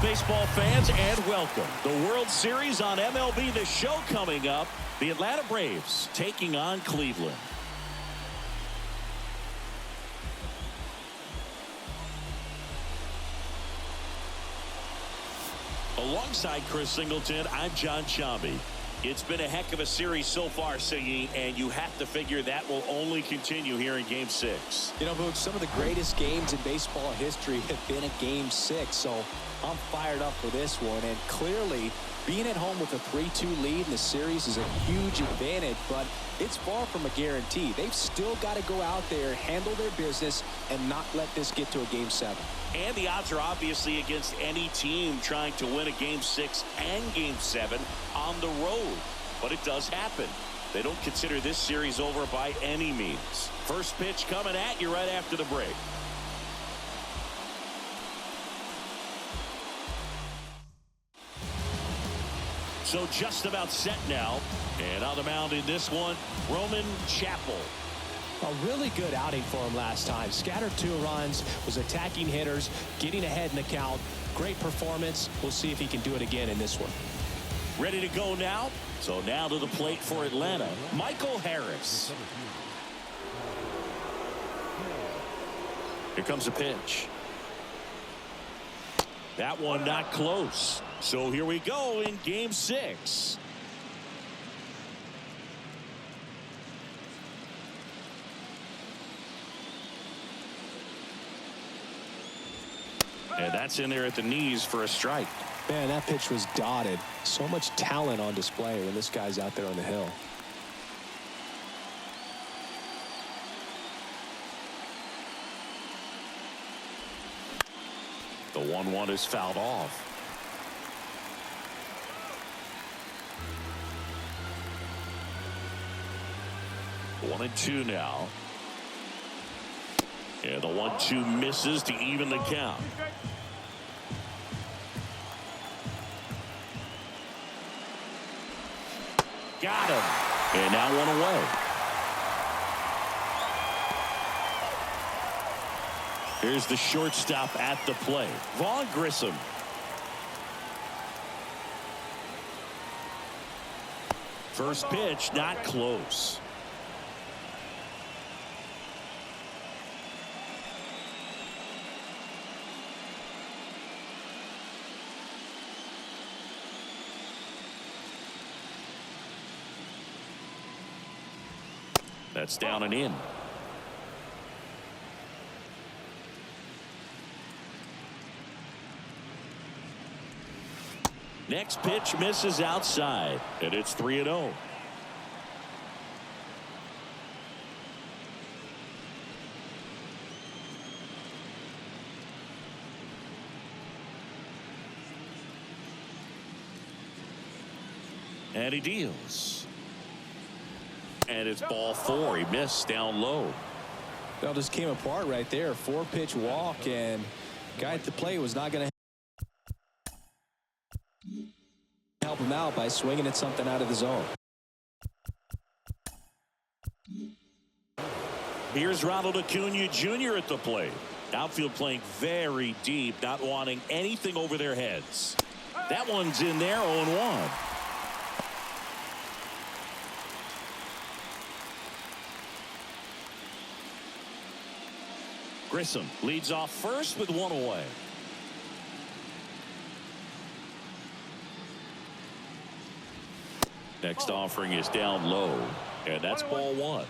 baseball fans, and welcome. The World Series on MLB The Show coming up. The Atlanta Braves taking on Cleveland. Alongside Chris Singleton, I'm John Sciambi. It's been a heck of a series so far, Siggy, and you have to figure that will only continue here in Game 6. You know, Boog, some of the greatest games in baseball history have been a Game 6, so I'm fired up for this one. And clearly, being at home with a 3-2 lead in the series is a huge advantage, but it's far from a guarantee. They've still got to go out there, handle their business, and not let this get to a Game 7. And the odds are obviously against any team trying to win a Game 6 and Game 7 on the road. But it does happen. They don't consider this series over by any means. First pitch coming at you right after the break. So just about set now. And on the mound in this one, Roman Chapel. A really good outing for him last time. Scattered 2 runs, was attacking hitters, getting ahead in the count. Great performance. We'll see if he can do it again in this one. Ready to go now? So now to the plate for Atlanta, Michael Harris. Here comes a pitch. That one not close. So here we go in Game 6. And that's in there at the knees for a strike. Man, that pitch was dotted. So much talent on display when this guy's out there on the hill. The 1-1 is fouled off. One and 2 now. And the 1-2 misses to even the count. Got him. And now 1 away. Here's the shortstop at the plate, Vaughn Grissom. First pitch not close. That's down and in. Next pitch misses outside, and it's 3-0. And he deals. And it's ball 4. He missed down low. Well, just came apart right there. 4-pitch walk, and guy at the plate was not going to help him out by swinging at something out of the zone. Here's Ronald Acuna Jr. at the plate. Outfield playing very deep, not wanting anything over their heads. That one's in there, 0-1. Grissom leads off first with 1 away. Next offering is down low, and that's ball 1.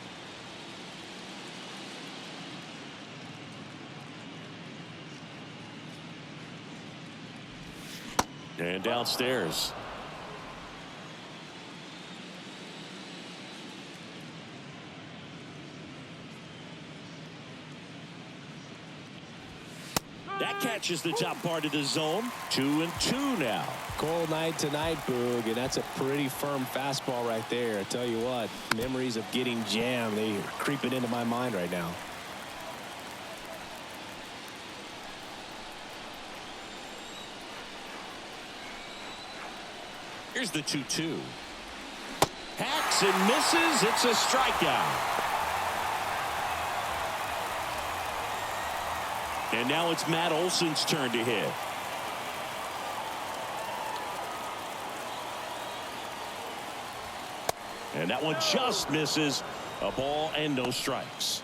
And downstairs. That catches the top part of the zone. 2-2 now. Cold night tonight, Boog, and that's a pretty firm fastball right there. I tell you what, memories of getting jammed, they are creeping into my mind right now. Here's the 2-2. Hacks and misses. It's a strikeout. And now it's Matt Olson's turn to hit. And that one just misses. A ball and no strikes.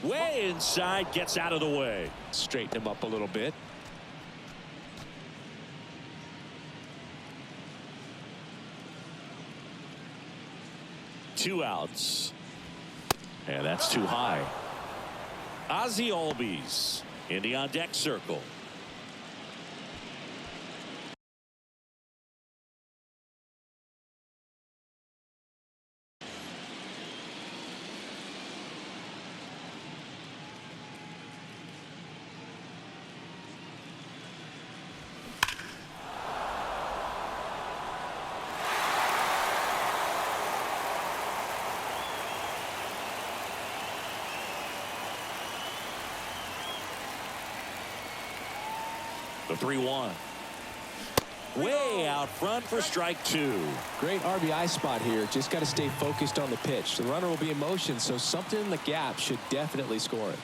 Way inside, gets out of the way. Straighten him up a little bit. Two outs. And that's too high. Ozzie Albies in the on-deck circle. The 3-1. Way out front for strike two. Great RBI spot here. Just got to stay focused on the pitch. The runner will be in motion, so something in the gap should definitely score it.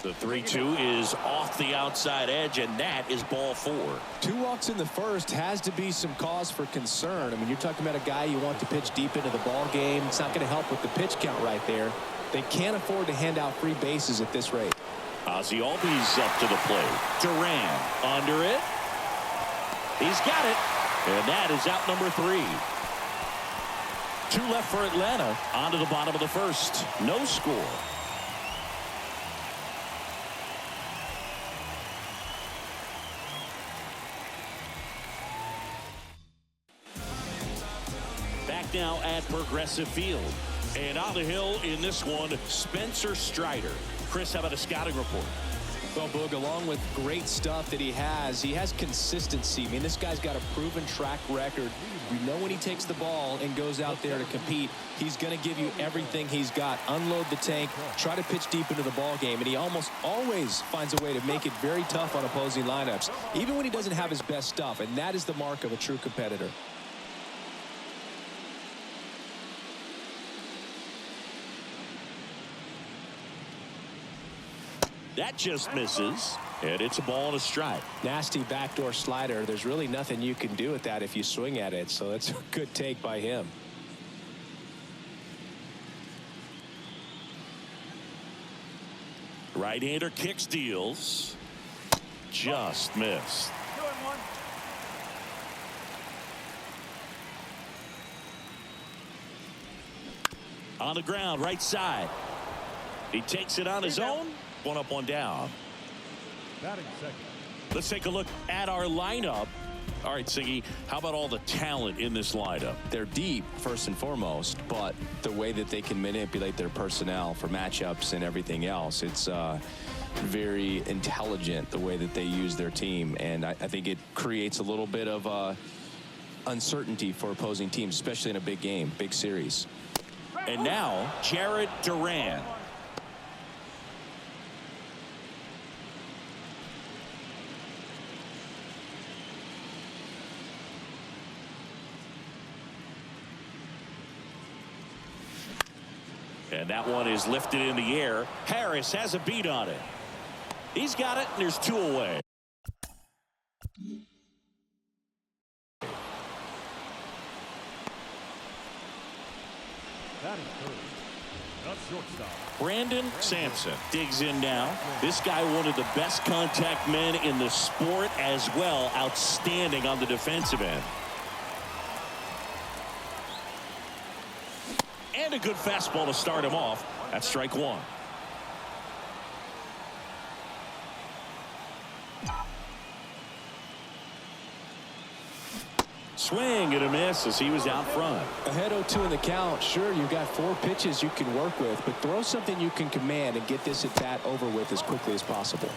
The 3-2 is off the outside edge, and that is ball four. 2 walks in the first has to be some cause for concern. I mean, you're talking about a guy you want to pitch deep into the ball game. It's not going to help with the pitch count right there. They can't afford to hand out free bases at this rate. Ozzie Albies up to the plate. Duran under it. He's got it. And that is out number 3. 2 left for Atlanta. On to the bottom of the first. No score. Back now at Progressive Field. And on the hill in this one, Spencer Strider. Chris, how about a scouting report? Well, Boog, along with great stuff that he has consistency. I mean, this guy's got a proven track record. We know when he takes the ball and goes out there to compete, he's going to give you everything he's got. Unload the tank, try to pitch deep into the ball game, and he almost always finds a way to make it very tough on opposing lineups, even when he doesn't have his best stuff, and that is the mark of a true competitor. That just misses, and it's a ball and a strike. Nasty backdoor slider. There's really nothing you can do with that if you swing at it, so that's a good take by him. Right-hander kick steals. Just missed. On the ground, right side. He takes it on his own. 1 up, 1 down. Let's take a look at our lineup. All right, Siggy, how about all the talent in this lineup? They're deep, first and foremost, but the way that they can manipulate their personnel for matchups and everything else, it's very intelligent the way that they use their team. And I think it creates a little bit of uncertainty for opposing teams, especially in a big game, big series. And now, Jarred Duran. And that one is lifted in the air. Harris has a beat on it. He's got it, and there's 2 away. Brandon Sampson digs in now. This guy, one of the best contact men in the sport as well. Outstanding on the defensive end. And a good fastball to start him off. That's strike 1. Swing and a miss as he was out front. Ahead 0-2 in the count. Sure, you've got 4 pitches you can work with, but throw something you can command and get this at bat over with as quickly as possible.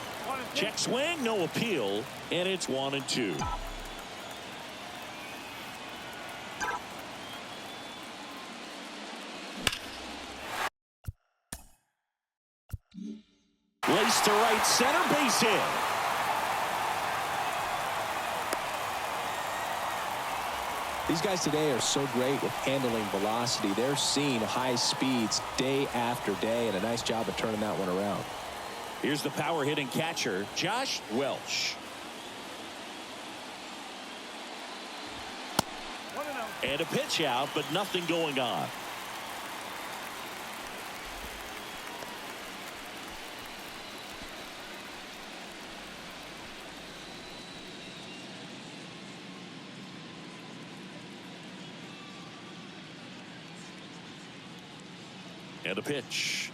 Check swing, no appeal, and it's 1-2. Laced to right center, base hit. These guys today are so great with handling velocity. They're seeing high speeds day after day, and a nice job of turning that one around. Here's the power hitting catcher, Josh Welch. And a pitch out, but nothing going on. And a pitch.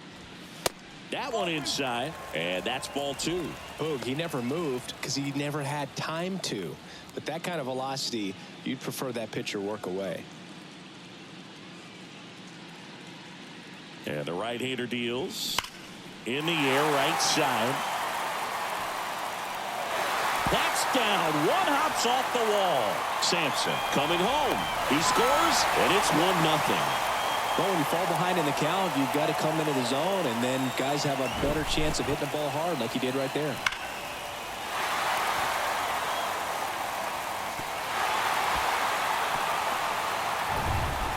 That one inside, and that's ball 2. Boog, he never moved because he never had time to. With that kind of velocity, you'd prefer that pitcher work away. And the right-hander deals. In the air, right side. That's down. One hops off the wall. Sampson coming home. He scores, and it's 1-0. Well, when you fall behind in the count, you've got to come into the zone, and then guys have a better chance of hitting the ball hard like he did right there.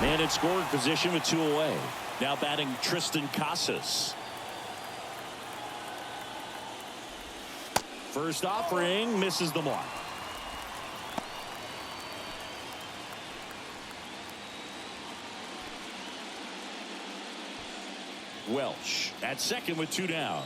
Man in scoring position with 2 away. Now batting Tristan Casas. First offering misses the mark. Welch at second with 2 down.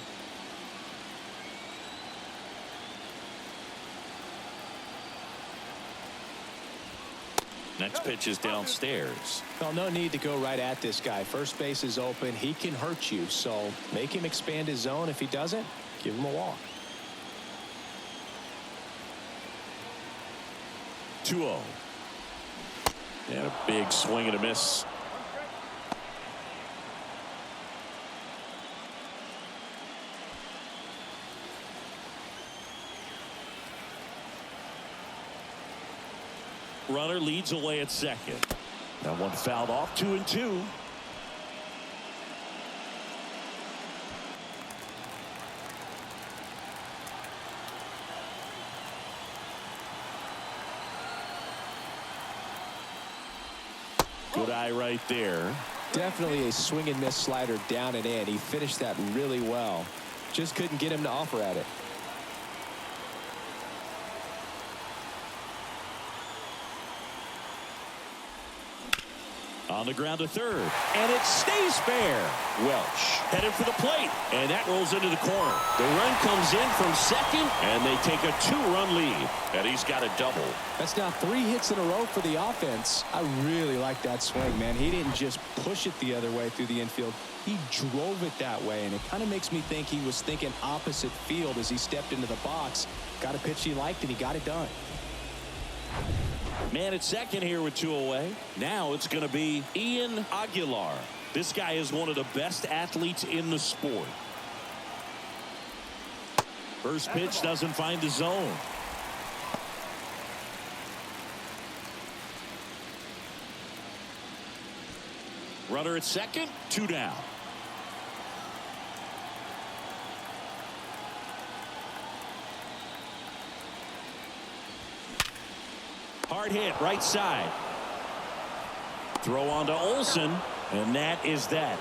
Next pitch is downstairs. Well, no need to go right at this guy. First base is open. He can hurt you, so make him expand his zone. If he doesn't, give him a walk. 2-0. And a big swing and a miss. Runner leads away at second. That one fouled off. 2-2. Good eye right there. Definitely a swing and miss slider down and in. He finished that really well. Just couldn't get him to offer at it. On the ground to third, and it stays fair. Welch headed for the plate, and that rolls into the corner. The run comes in from second, and they take a 2-run lead, and he's got a double. That's now 3 hits in a row for the offense. I really like that swing, man. He didn't just push it the other way through the infield. He drove it that way, and it kind of makes me think he was thinking opposite field as he stepped into the box. Got a pitch he liked, and he got it done. Man at second here with 2 away. Now it's going to be Ian Aguilar. This guy is one of the best athletes in the sport. First pitch doesn't find the zone. Runner at second, 2 down. Hard hit right side. Throw on to Olsen, and that is that.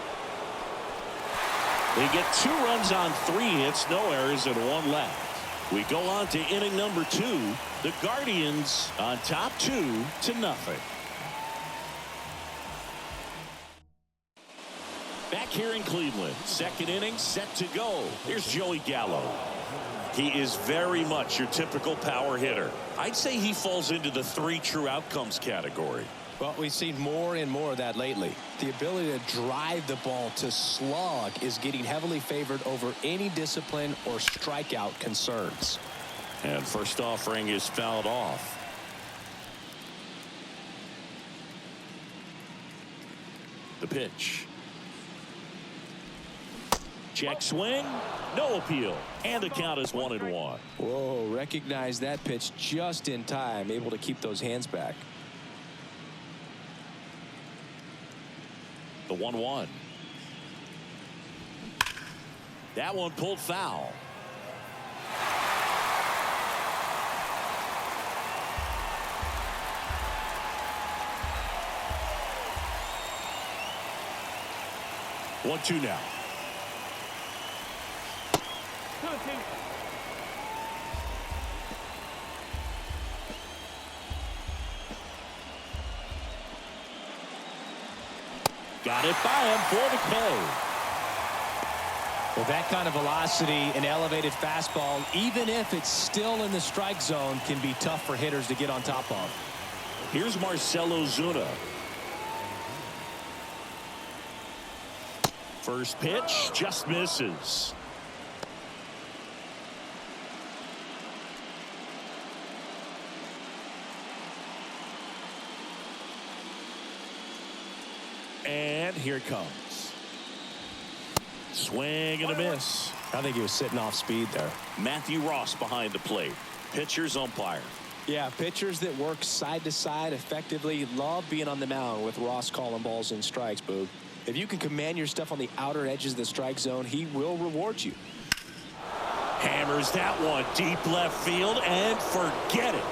They get 2 runs on 3 hits, no errors, and 1 left. We go on to inning number 2. The Guardians on top 2-0. Back here in Cleveland, second inning set to go. Here's Joey Gallo. He is very much your typical power hitter. I'd say he falls into the 3 true outcomes category. Well, we've seen more and more of that lately. The ability to drive the ball to slug is getting heavily favored over any discipline or strikeout concerns. And first offering is fouled off. The pitch. Check swing, no appeal, and the count is 1-1. Whoa, recognize that pitch just in time, able to keep those hands back. The 1-1. That one pulled foul. 1-2 now. Got it by him for the K. Well, that kind of velocity and elevated fastball, even if it's still in the strike zone, can be tough for hitters to get on top of. Here's Marcell Ozuna. First pitch just misses. And here it comes. Swing and a miss. I think he was sitting off speed there. Matthew Ross behind the plate. Pitcher's umpire. Yeah, pitchers that work side to side effectively love being on the mound with Ross calling balls and strikes, Boog. If you can command your stuff on the outer edges of the strike zone, he will reward you. Hammers that one deep left field and forget it.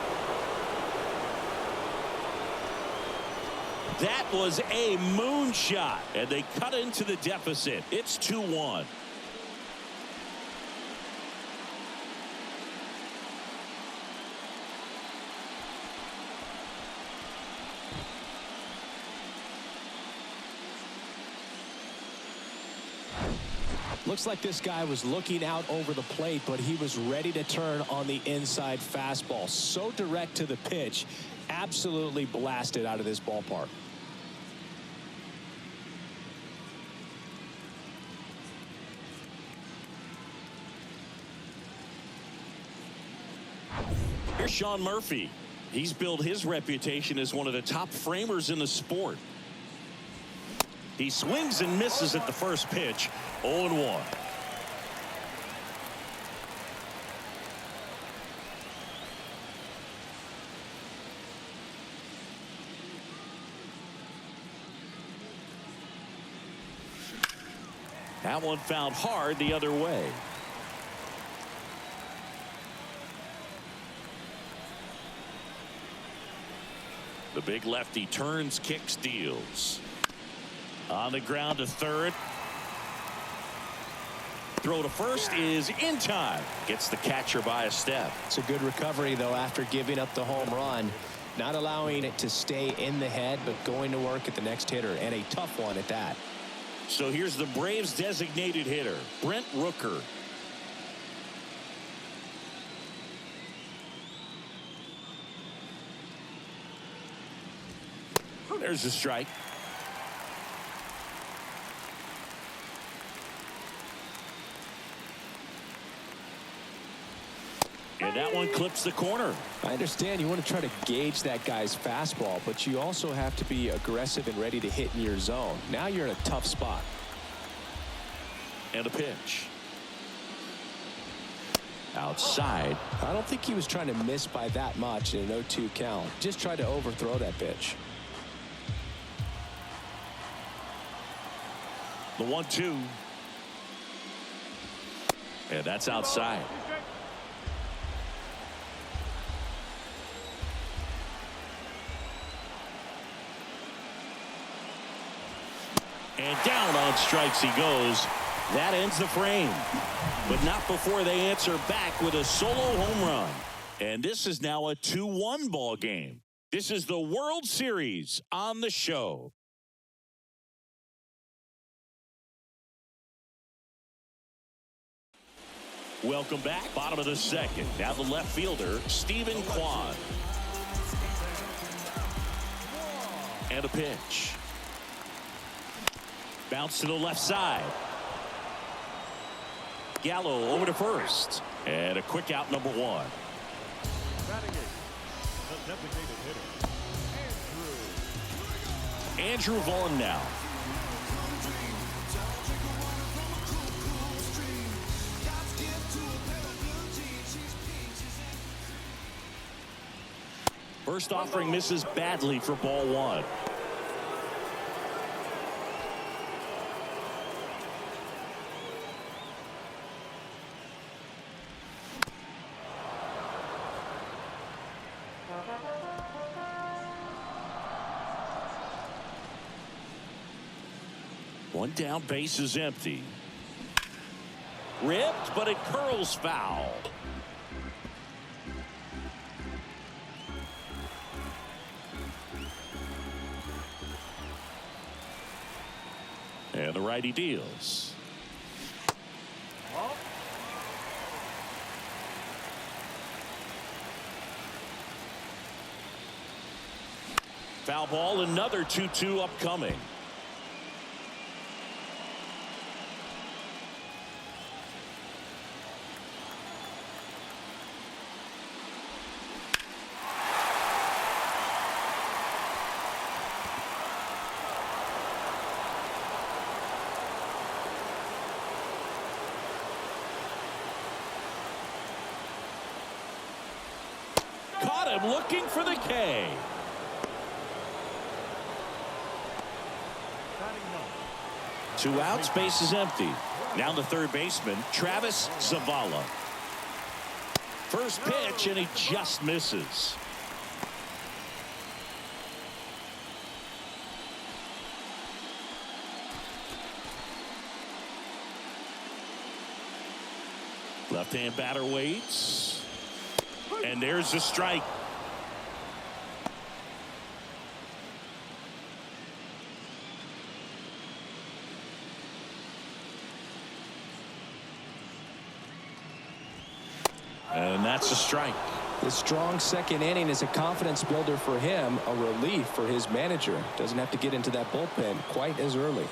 That was a moonshot, and they cut into the deficit. It's 2-1. Looks like this guy was looking out over the plate, but he was ready to turn on the inside fastball. So direct to the pitch, absolutely blasted out of this ballpark. Here's Sean Murphy. He's built his reputation as one of the top framers in the sport. He swings and misses at the first pitch. 0-1. That one fouled hard the other way. The big lefty turns, kicks, deals. On the ground to third. Throw to first is in time. Gets the catcher by a step. It's a good recovery, though, after giving up the home run. Not allowing it to stay in the head, but going to work at the next hitter, and a tough one at that. So here's the Braves' designated hitter, Brent Rooker. There's a strike. And that one clips the corner. I understand you want to try to gauge that guy's fastball, but you also have to be aggressive and ready to hit in your zone. Now you're in a tough spot. And a pitch. Outside. I don't think he was trying to miss by that much in an 0-2 count. Just tried to overthrow that pitch. The 1-2. And that's outside. And down on strikes he goes. That ends the frame. But not before they answer back with a solo home run. And this is now a 2-1 ball game. This is the World Series on the show. Welcome back. Bottom of the second. Now the left fielder, Stephen Kwan. And a pitch. Bounce to the left side. Gallo over to first. And a quick out, number one. Andrew Vaughn now. First offering misses badly for ball one. One down, base is empty. Ripped, but it curls foul. And the righty deals. Foul ball, another 2-2 upcoming. Caught him looking for the K. Two outs, base is empty. Now the third baseman, Travis Zavala. First pitch, and he just misses. Left-hand batter waits. And there's the strike. And that's a strike. The strong second inning is a confidence builder for him, a relief for his manager. Doesn't have to get into that bullpen quite as early.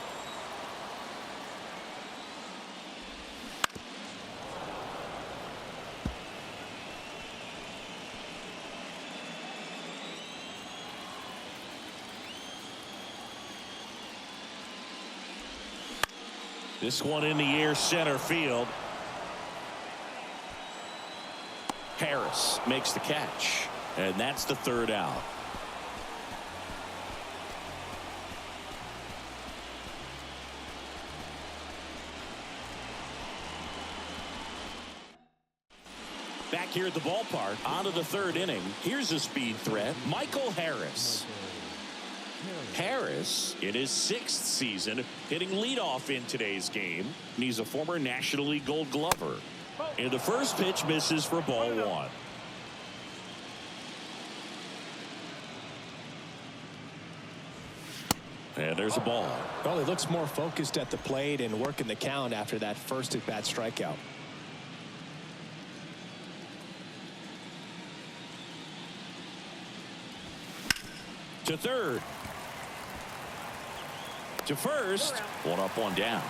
This one in the air, center field. Harris makes the catch, and that's the third out. Back here at the ballpark, on to the third inning. Here's a speed threat, Michael Harris. Harris, in his 6th season, hitting leadoff in today's game. And he's a former National League Gold Glover. And the first pitch misses for ball one. And there's a ball. Well, he looks more focused at the plate and working the count after that first at-bat strikeout. To third. To first. One up, one down.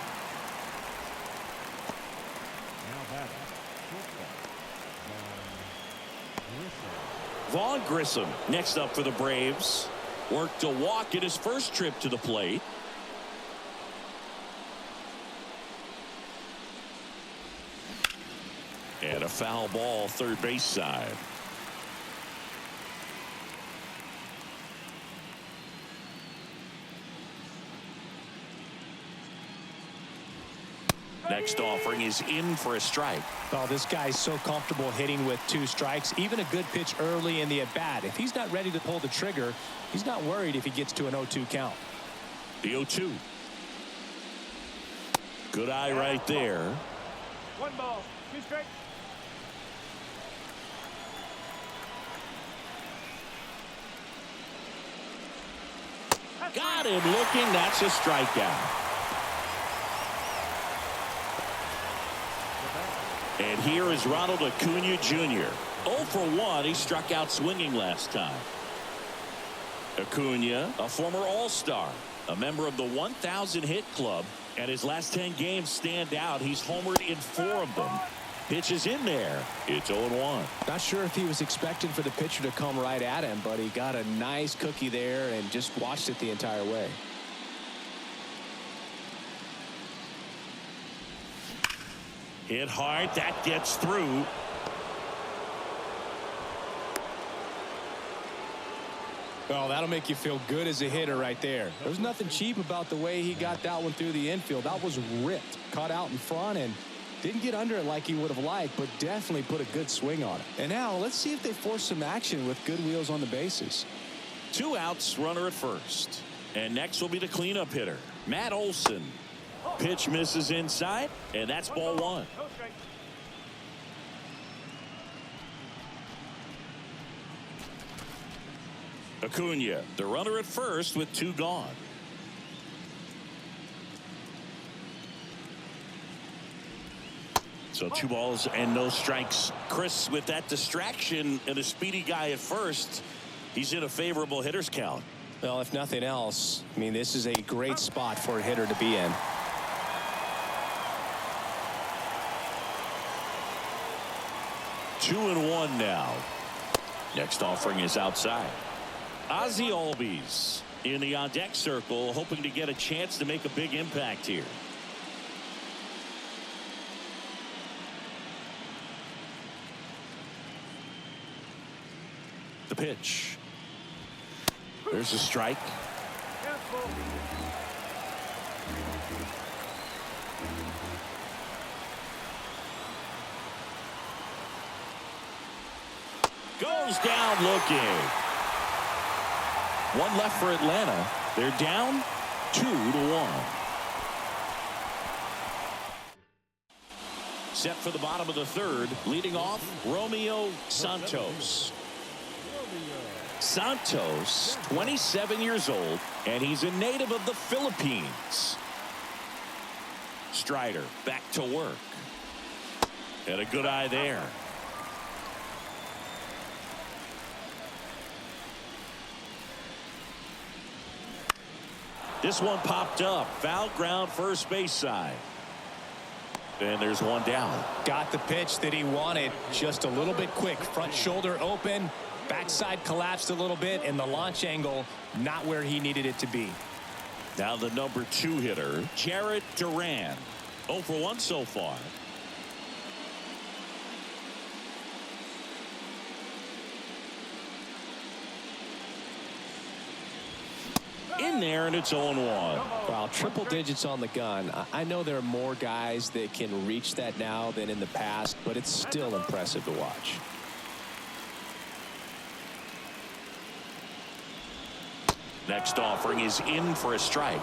Vaughn Grissom next up for the Braves. Worked a walk in his first trip to the plate. And a foul ball, third base side. Next offering is in for a strike. Oh, this guy's so comfortable hitting with 2 strikes. Even a good pitch early in the at-bat. If he's not ready to pull the trigger, he's not worried if he gets to an 0-2 count. The 0-2. Good eye right there. 1 ball, 2 strikes. Got him looking. That's a strikeout. And here is Ronald Acuna Jr. 0 for 1. He struck out swinging last time. Acuna, a former All-Star, a member of the 1,000 hit club, and his last 10 games stand out. He's homered in 4 of them. Pitches in there. It's 0-1. Not sure if he was expecting for the pitcher to come right at him, but he got a nice cookie there and just watched it the entire way. Hit hard. That gets through. Well, that'll make you feel good as a hitter right there. There's nothing cheap about the way he got that one through the infield. That was ripped. Caught out in front and didn't get under it like he would have liked, but definitely put a good swing on it. And now let's see if they force some action with good wheels on the bases. 2 outs, runner at first. And next will be the cleanup hitter, Matt Olson. Pitch misses inside, and that's ball one. No strike. Acuna, the runner at first with two gone. So 2 balls and no strikes. Chris, with that distraction and a speedy guy at first, he's in a favorable hitter's count. Well, if nothing else, I mean, this is a great spot for a hitter to be in. Two and one now. Next offering is outside. Ozzie Albies in the on-deck circle, hoping to get a chance to make a big impact here. The pitch. There's a strike. Cancel. Goes down looking. One left for Atlanta. They're down 2-1. Set for the bottom of the third. Leading off, Romeo Santos. Santos, 27 years old, and he's a native of the Philippines. Strider back to work. And a good eye there. This one popped up. Foul ground first base side. And there's one down. Got the pitch that he wanted, just a little bit quick. Front shoulder open, backside collapsed a little bit, and the launch angle not where he needed it to be. Now the number 2 hitter, Jarred Duran. 0 for 1 so far. In there, and it's 0-1. Wow, triple digits on the gun. I know there are more guys that can reach that now than in the past, but it's still impressive to watch. Next offering is in for a strike.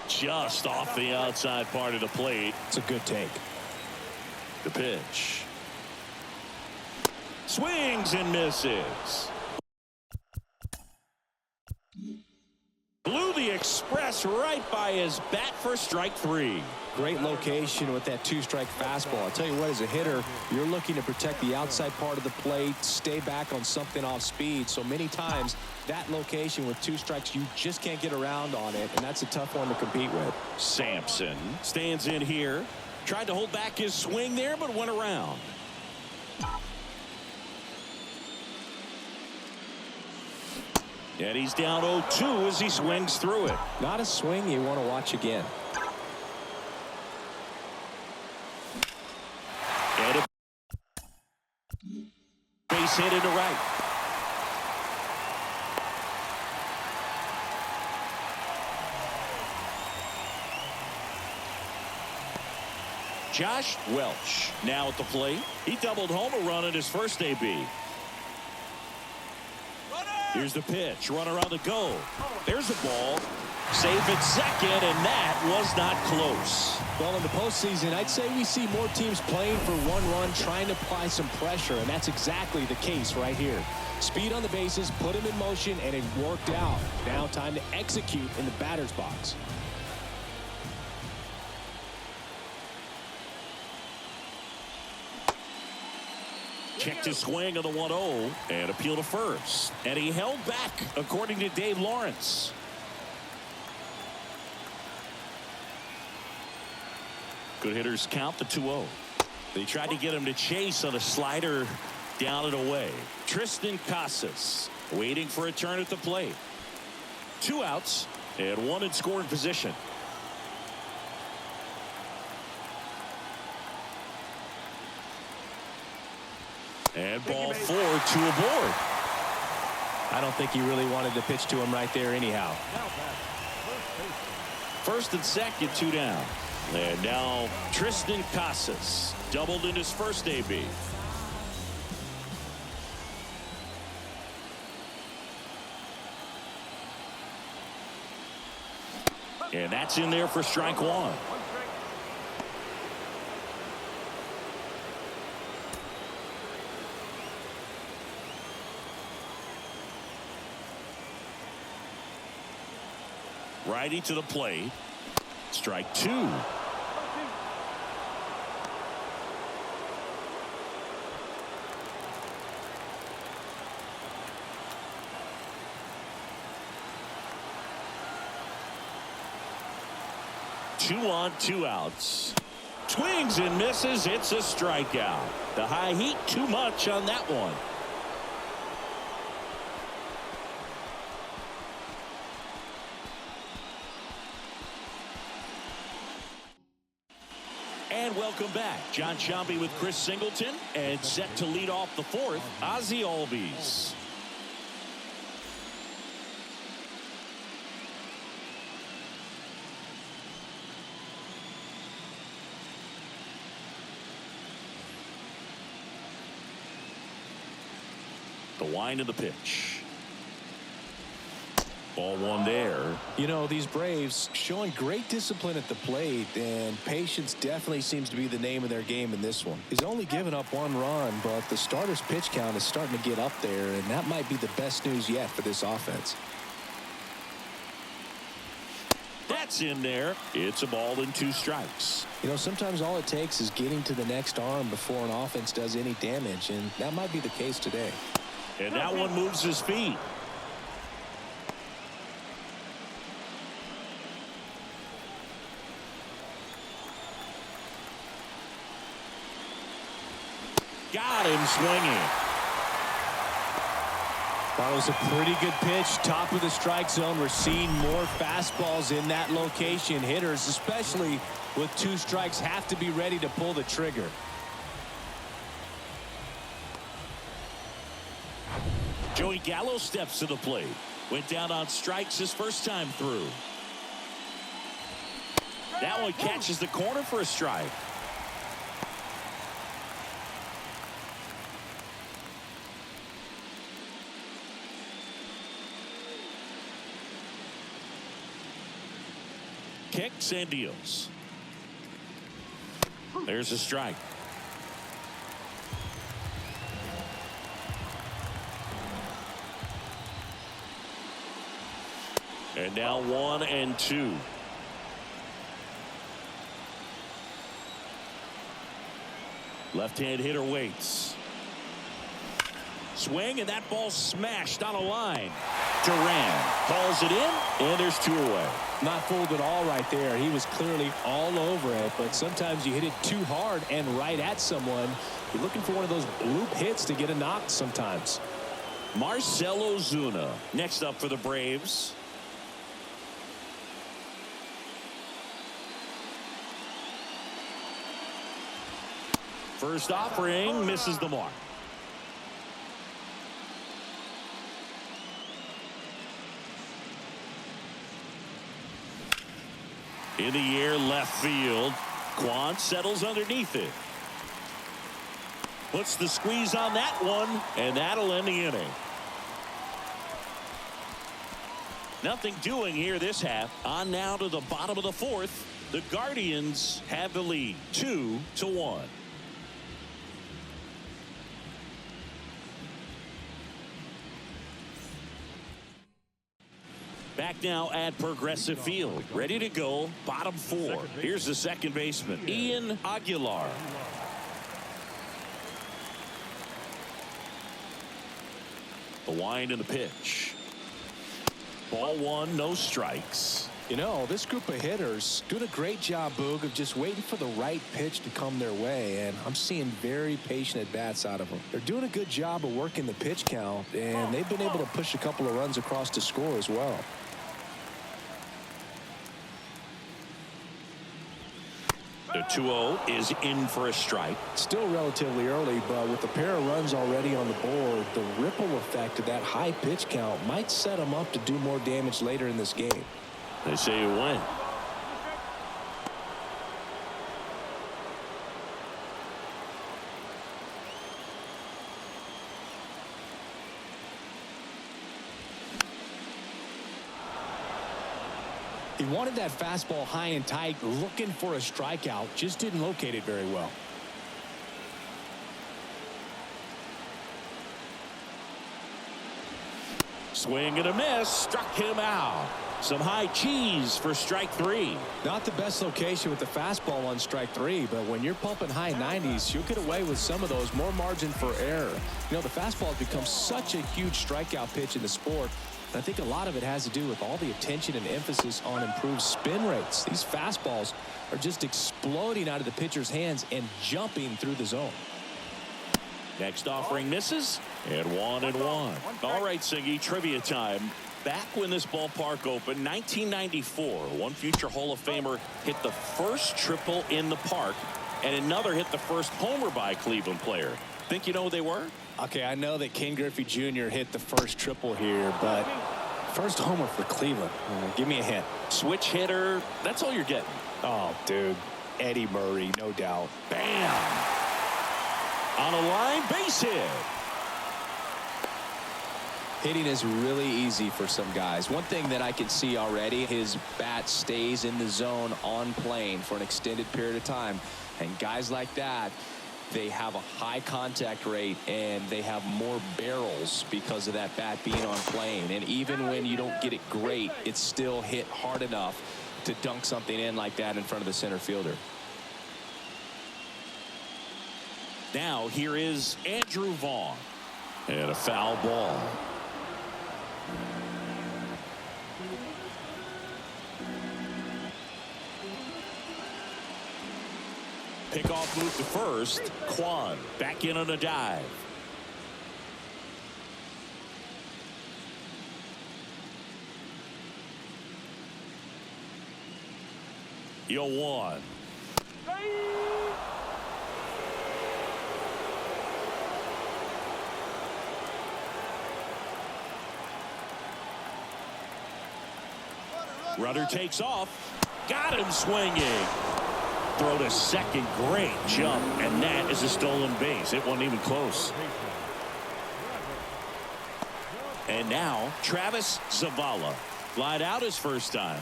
Just off the outside part of the plate. It's a good take. The pitch. Swings and misses. Blew the express right by his bat for strike 3. Great location with that 2-strike fastball. I'll tell you what, as a hitter, you're looking to protect the outside part of the plate, stay back on something off speed. So many times that location with 2 strikes, you just can't get around on it, and that's a tough one to compete with. Sampson stands in here. Tried to hold back his swing there, but went around. And he's down 0-2 as he swings through it. Not a swing you want to watch again. And a base hit into right. Josh Welch now at the plate. He doubled home a run in his first AB. Here's the pitch. Runner on the go. There's a ball. Safe at second, and that was not close. Well, in the postseason, I'd say we see more teams playing for one run, trying to apply some pressure, and that's exactly the case right here. Speed on the bases, put him in motion, and it worked out. Now time to execute in the batter's box. Checked his swing on the 1-0 and appeal to first. And he held back, according to Dave Lawrence. Good hitters count the 2-0. They tried to get him to chase on a slider down and away. Tristan Casas waiting for a turn at the plate. 2 outs and 1 in scoring position. And ball 4, 2 aboard. I don't think he really wanted to pitch to him right there anyhow. First and second, 2 down. And now Tristan Casas doubled in his first AB. And that's in there for strike one. One strike. Righty to the plate. Strike two. 1-2. 2 on, 2 outs. Swings and misses. It's a strikeout. The high heat, too much on that one. And welcome back. John Sciambi with Chris Singleton, and set to lead off the fourth, Ozzie Albies. The wind of the pitch. Ball one there. You know, these Braves showing great discipline at the plate, and patience definitely seems to be the name of their game in this one. He's only given up 1 run, but the starter's pitch count is starting to get up there, and that might be the best news yet for this offense. That's in there. It's a ball and 2 strikes. You know, sometimes all it takes is getting to the next arm before an offense does any damage, and that might be the case today. And that one moves his feet. Got him swinging. That was a pretty good pitch. Top of the strike zone. We're seeing more fastballs in that location. Hitters, especially with 2 strikes, have to be ready to pull the trigger. Joey Gallo steps to the plate. Went down on strikes his first time through. That one catches the corner for a strike. Kicks and deals. There's a strike. And now 1 and 2. Left-hand hitter waits. Swing, and that ball smashed on a line. Duran calls it in, and there's 2 away. Not fooled at all right there. He was clearly all over it, but sometimes you hit it too hard and right at someone. You're looking for one of those bloop hits to get a knock sometimes. Marcell Ozuna next up for the Braves. First offering misses the mark. In the air, left field. Kwan settles underneath it. Puts the squeeze on that one, and that'll end the inning. Nothing doing here this half. On now to the bottom of the fourth. The Guardians have the lead, 2-1. Back now at Progressive Field. Ready to go. Bottom 4. Here's the second baseman, Ian Aguilar. The wind and the pitch. Ball 1, no strikes. You know, this group of hitters doing a great job, Boog, of just waiting for the right pitch to come their way, and I'm seeing very patient at-bats out of them. They're doing a good job of working the pitch count, and they've been able to push a couple of runs across to score as well. The 2-0 is in for a strike. Still relatively early, but with a pair of runs already on the board, the ripple effect of that high pitch count might set them up to do more damage later in this game. They say you win. He wanted that fastball high and tight, looking for a strikeout. Just didn't locate it very well. Swing and a miss. Struck him out. Some high cheese for strike 3. Not the best location with the fastball on strike 3, but when you're pumping high 90s, you'll get away with some of those. More margin for error. You know, the fastball has become such a huge strikeout pitch in the sport. I think a lot of it has to do with all the attention and emphasis on improved spin rates. These fastballs are just exploding out of the pitcher's hands and jumping through the zone. Next offering misses, and 1-1. All right, Singy, trivia time. Back when this ballpark opened, 1994, one future Hall of Famer hit the first triple in the park, and another hit the first homer by a Cleveland player. Think you know who they were? Okay, I know that Ken Griffey Jr. hit the first triple here, but first homer for Cleveland. Give me a hint. Switch hitter. That's all you're getting. Oh, dude. Eddie Murray, no doubt. Bam! On a line, base hit. Hitting is really easy for some guys. One thing that I can see already, his bat stays in the zone on plane for an extended period of time. And guys like that, they have a high contact rate and they have more barrels because of that bat being on plane. And even when you don't get it great, it's still hit hard enough to dunk something in like that in front of the center fielder. Now here is Andrew Vaughn. And a foul ball. Pickoff move to first. Kwan back in on a dive. Yo, 1. Runner takes off. Got him swinging. Throw to second. Great jump. And that is a stolen base. It wasn't even close. And now Travis Zavala. Flied out his first time.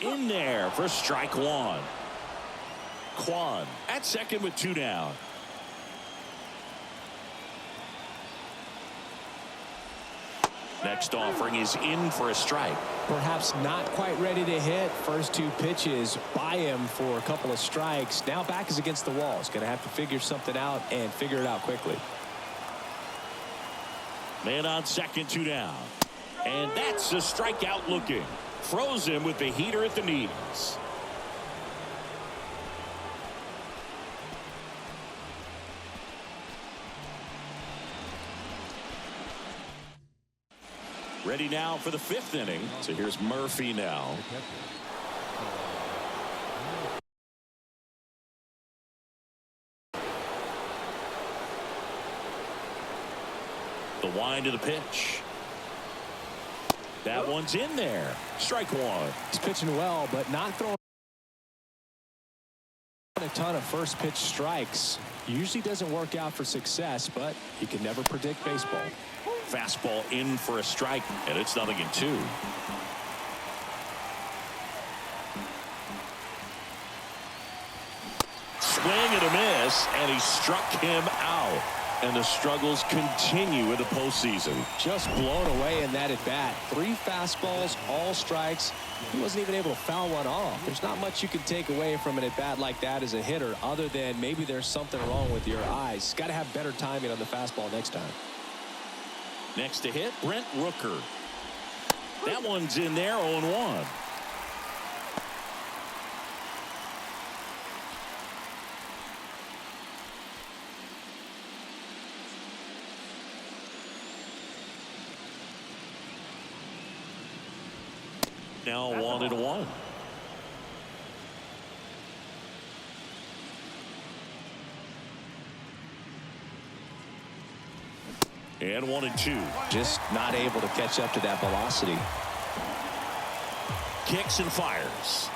In there for strike 1. Kwan at second with 2 down. Next offering is in for a strike. Perhaps not quite ready to hit. First 2 pitches by him for a couple of strikes. Now back is against the wall. He's going to have to figure something out and figure it out quickly. Man on second, 2 down. And that's a strikeout looking. Froze him with the heater at the knees. Ready now for the 5th inning. So here's Murphy now. The wind of the pitch. That one's in there. Strike 1. He's pitching well, but not throwing a ton of first pitch strikes. Usually doesn't work out for success, but you can never predict baseball. Fastball in for a strike, and it's 0-2. Swing and a miss, and he struck him out. And the struggles continue in the postseason. Just blown away in that at bat. 3 fastballs, all strikes. He wasn't even able to foul one off. There's not much you can take away from an at bat like that as a hitter, other than maybe there's something wrong with your eyes. Got to have better timing on the fastball next time. Next to hit, Brent Rooker. That one's in there, 0-1. Now 1-1. And 1-2. Just not able to catch up to that velocity. Kicks and fires.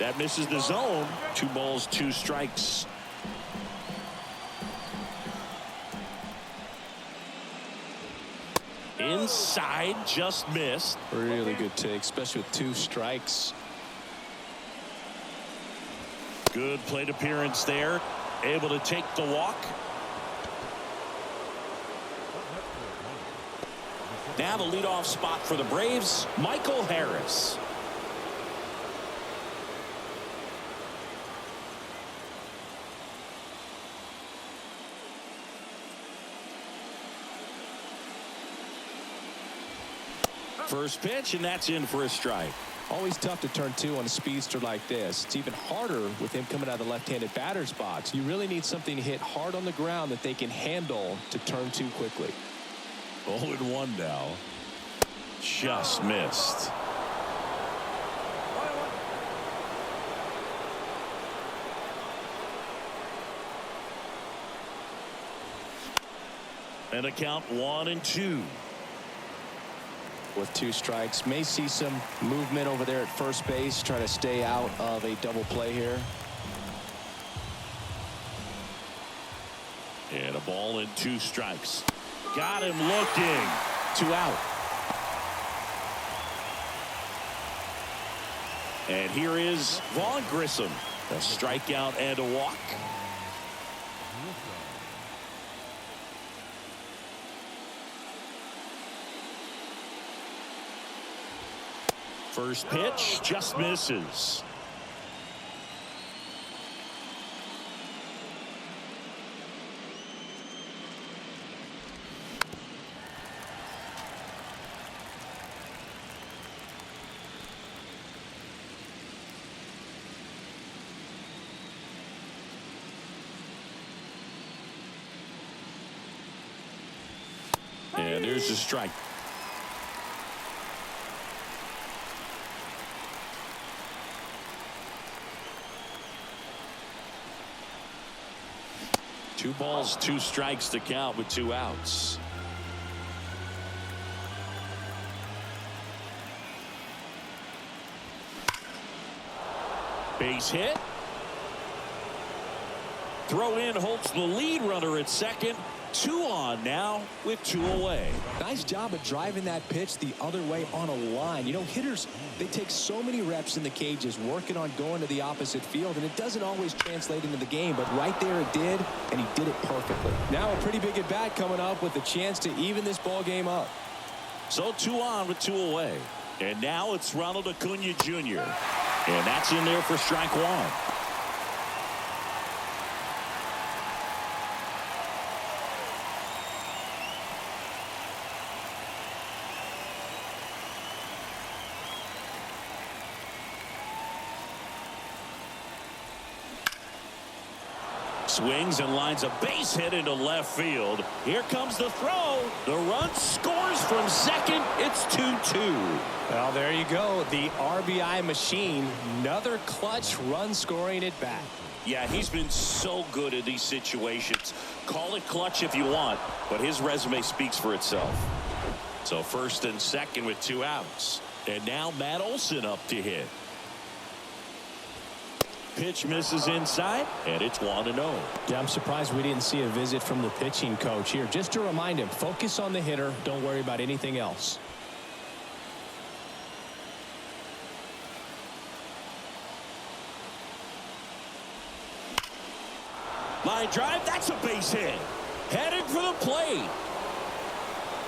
That misses the zone. 2 balls, 2 strikes. Inside, just missed. Really good take, especially with 2 strikes. Good plate appearance there. Able to take the walk. Now the leadoff spot for the Braves, Michael Harris. First pitch, and that's in for a strike. Always tough to turn 2 on a speedster like this. It's even harder with him coming out of the left-handed batter's box. You really need something to hit hard on the ground that they can handle to turn 2 quickly. 0-1 now. Just missed. And a count 1-2. With 2 strikes, may see some movement over there at first base, try to stay out of a double play here. And a ball and 2 strikes. Got him looking. 2 out. And here is Vaughn Grissom. A strikeout and a walk. First pitch just misses. And there's a strike. Two balls, 2 strikes to count with 2 outs. Base hit. Throw in holds the lead runner at second. 2 on now with 2 away. Nice job of driving that pitch the other way on a line. You know, hitters, they take so many reps in the cages working on going to the opposite field, and it doesn't always translate into the game, but right there it did, and he did it perfectly. Now a pretty big at bat coming up with a chance to even this ball game up. So 2 on with 2 away. And now it's Ronald Acuna Jr. And that's in there for strike 1. Swings and lines a base hit into left field. Here comes the throw. The run scores from second. It's 2-2. Well, there you go. The RBI machine. Another clutch run scoring at bat. Yeah, he's been so good in these situations. Call it clutch if you want, but his resume speaks for itself. So first and second with 2 outs. And now Matt Olson up to hit. Pitch misses inside, and it's 1-0. Yeah, I'm surprised we didn't see a visit from the pitching coach here. Just to remind him, focus on the hitter. Don't worry about anything else. Line drive, that's a base hit. Headed for the plate.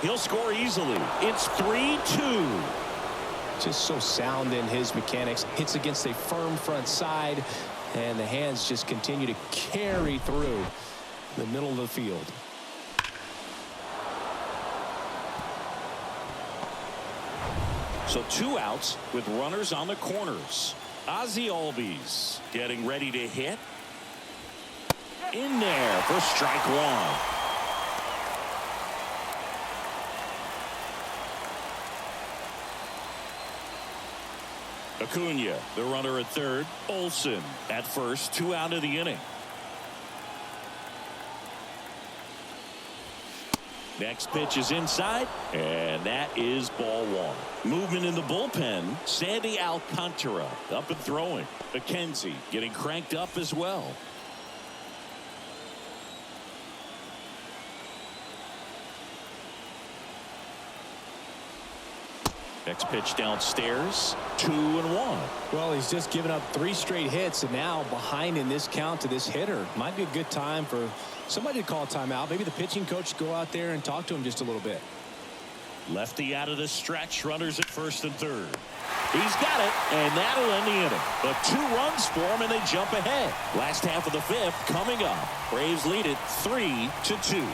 He'll score easily. It's 3-2. Just so sound in his mechanics. Hits against a firm front side, and the hands just continue to carry through the middle of the field. So 2 outs with runners on the corners. Ozzie Albies getting ready to hit. In there for strike 1. Acuna, the runner at third. Olson at first. 2 out of the inning. Next pitch is inside, and that is ball one. Movement in the bullpen. Sandy Alcantara up and throwing. McKenzie getting cranked up as well. Next pitch downstairs, 2-1. Well, he's just given up 3 straight hits, and now behind in this count to this hitter. Might be a good time for somebody to call a timeout. Maybe the pitching coach go out there and talk to him just a little bit. Lefty out of the stretch, runners at first and third. He's got it, and that'll end the inning. But 2 runs for him, and they jump ahead. Last half of the 5th coming up. Braves lead it 3-2.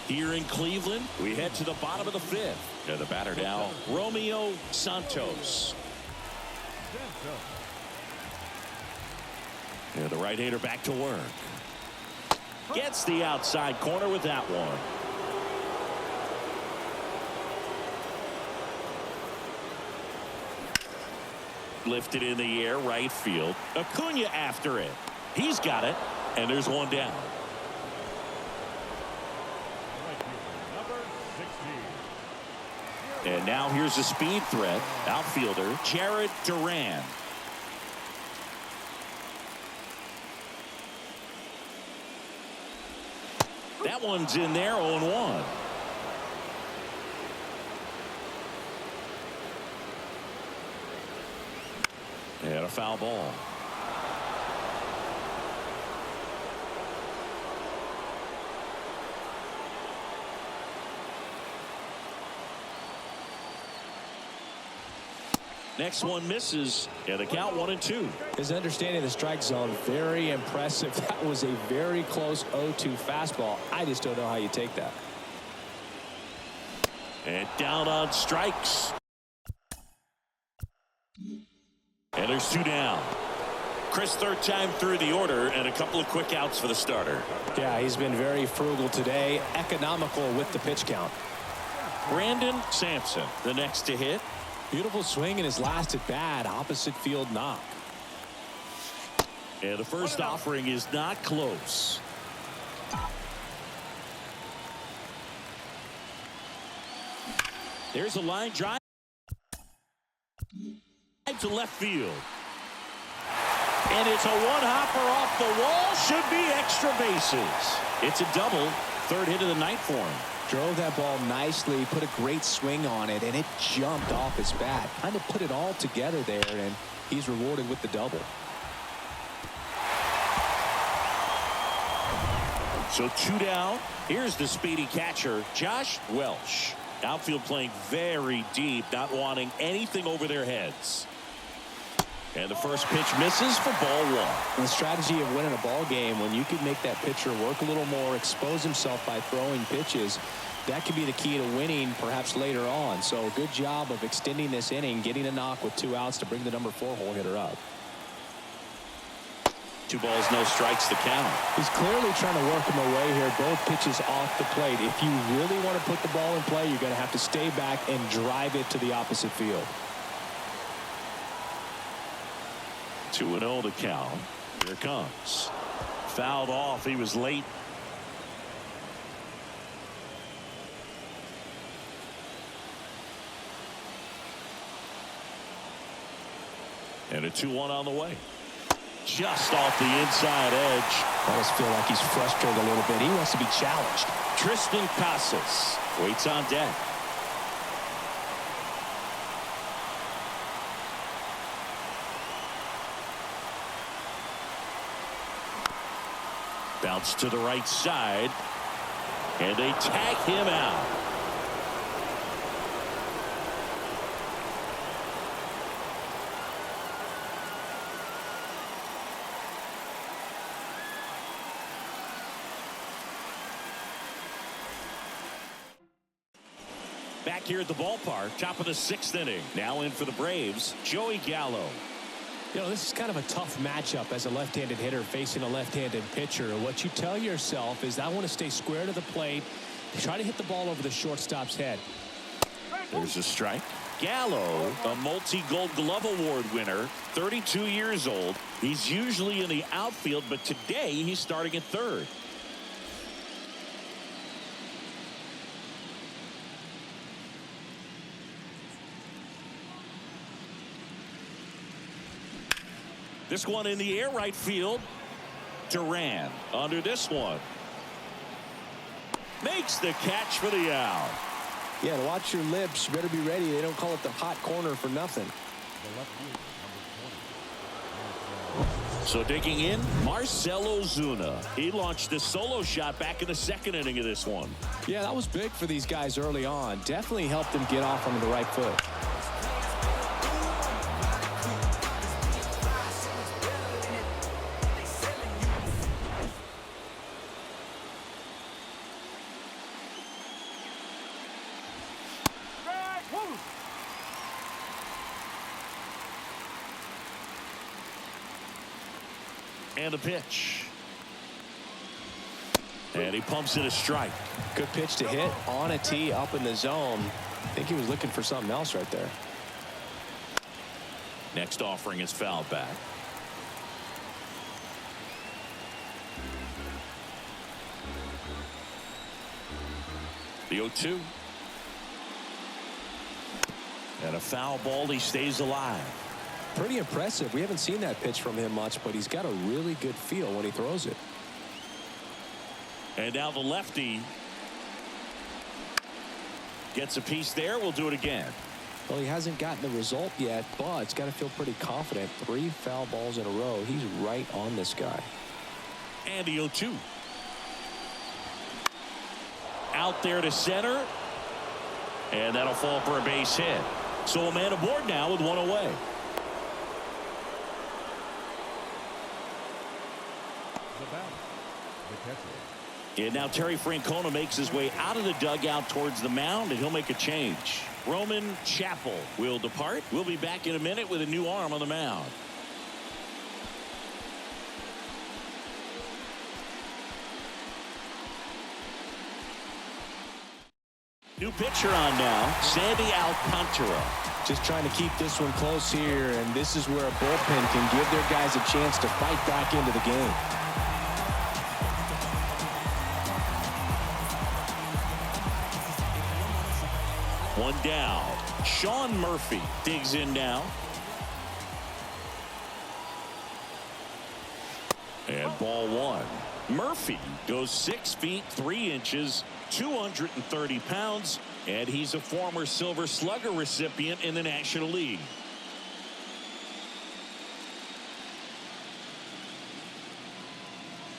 Here in Cleveland, we head to the bottom of the 5th. And the batter now, Romeo Santos. And the right-hander back to work. Gets the outside corner with that one. Lifted in the air, right field. Acuna after it. He's got it, and there's one down. And now here's a speed threat. Outfielder Jared Duran. That one's in there, 0-1. And a foul ball. Next one misses, and the count 1-2. His understanding of the strike zone, very impressive. That was a very close 0-2 fastball. I just don't know how you take that. And down on strikes. And there's 2 down. Chris, third time through the order, and a couple of quick outs for the starter. Yeah, he's been very frugal today, economical with the pitch count. Brandon Sampson, the next to hit. Beautiful swing in his last at bat, opposite field knock. And the first offering is not close. There's a line drive to left field. And it's a one-hopper off the wall. Should be extra bases. It's a double. Third hit of the night for him. Drove that ball nicely, put a great swing on it, and it jumped off his bat. Kind of put it all together there, and he's rewarded with the double. So 2 down. Here's the speedy catcher, Josh Welch. Outfield playing very deep, not wanting anything over their heads. And the first pitch misses for ball 1. The strategy of winning a ball game, when you can make that pitcher work a little more, expose himself by throwing pitches, that could be the key to winning perhaps later on. So good job of extending this inning, getting a knock with 2 outs to bring the number 4 hole hitter up. 2 balls, no strikes to count. He's clearly trying to work him away here. Both pitches off the plate. If you really want to put the ball in play, you're going to have to stay back and drive it to the opposite field. 2-0 to count. Here it comes. Fouled off. He was late. And a 2-1 on the way. Just off the inside edge. I just feel like he's frustrated a little bit. He wants to be challenged. Tristan Casas waits on deck. Bounce to the right side. And they tag him out. Back here at the ballpark, top of the 6th inning. Now in for the Braves, Joey Gallo. You know, this is kind of a tough matchup as a left-handed hitter facing a left-handed pitcher. What you tell yourself is, I want to stay square to the plate, try to hit the ball over the shortstop's head. There's a strike. Gallo, a multi-Gold Glove Award winner, 32 years old. He's usually in the outfield, but today he's starting at third. This one in the air, right field. Duran under this one. Makes the catch for the out. Yeah, to watch your lips, you better be ready. They don't call it the hot corner for nothing. So digging in, Marcell Ozuna. He launched a solo shot back in the second inning of this one. Yeah, that was big for these guys early on. Definitely helped them get off on the right foot. And a pitch. And he pumps it a strike. Good pitch to hit on a tee up in the zone. I think he was looking for something else right there. Next offering is fouled back. The 0-2. And a foul ball. He stays alive. Pretty impressive. We haven't seen that pitch from him much, but he's got a really good feel when he throws it. And now the lefty gets a piece there. We'll do it again. Well, he hasn't gotten the result yet, but it's got to feel pretty confident. 3 foul balls in a row. He's right on this guy. And the 0-2. Out there to center. And that'll fall for a base hit. So a man aboard now with one away. And now Terry Francona makes his way out of the dugout towards the mound, and he'll make a change. Roman Chappell will depart. We'll be back in a minute with a new arm on the mound. New pitcher on now, Sandy Alcantara. Just trying to keep this one close here, and this is where a bullpen can give their guys a chance to fight back into the game. One down. Sean Murphy digs in now. And ball one. Murphy goes 6 feet 3 inches, 230 pounds, and he's a former Silver Slugger recipient in the National League.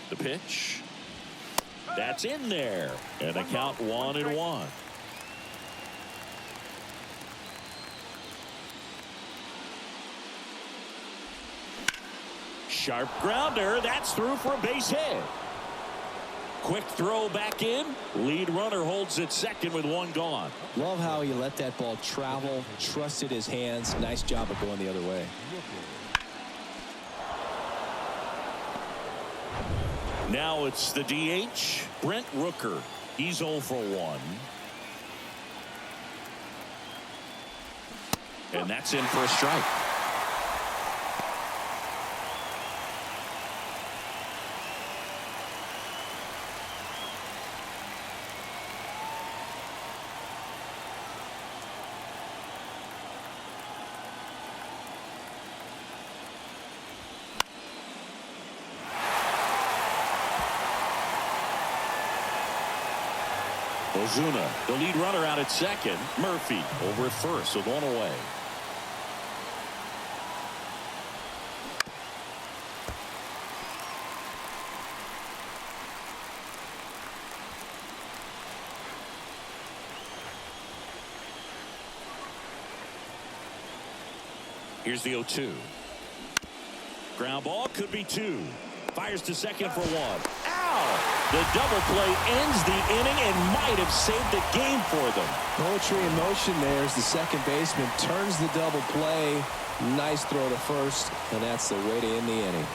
The pitch. That's in there. And the count 1-1. Sharp grounder. That's through for a base hit. Quick throw back in. Lead runner holds at second with one gone. Love how he let that ball travel, trusted his hands. Nice job of going the other way. Now it's the DH, Brent Rooker. He's 0 for 1. And that's in for a strike. Ozuna, the lead runner out at second. Murphy over at first with one away. Here's the 0-2. Ground ball, could be 2. Fires to second for 1. Ow! The double play ends the inning and might have saved the game for them. Poetry in motion there as the second baseman turns the double play. Nice throw to first, and that's the way to end the inning.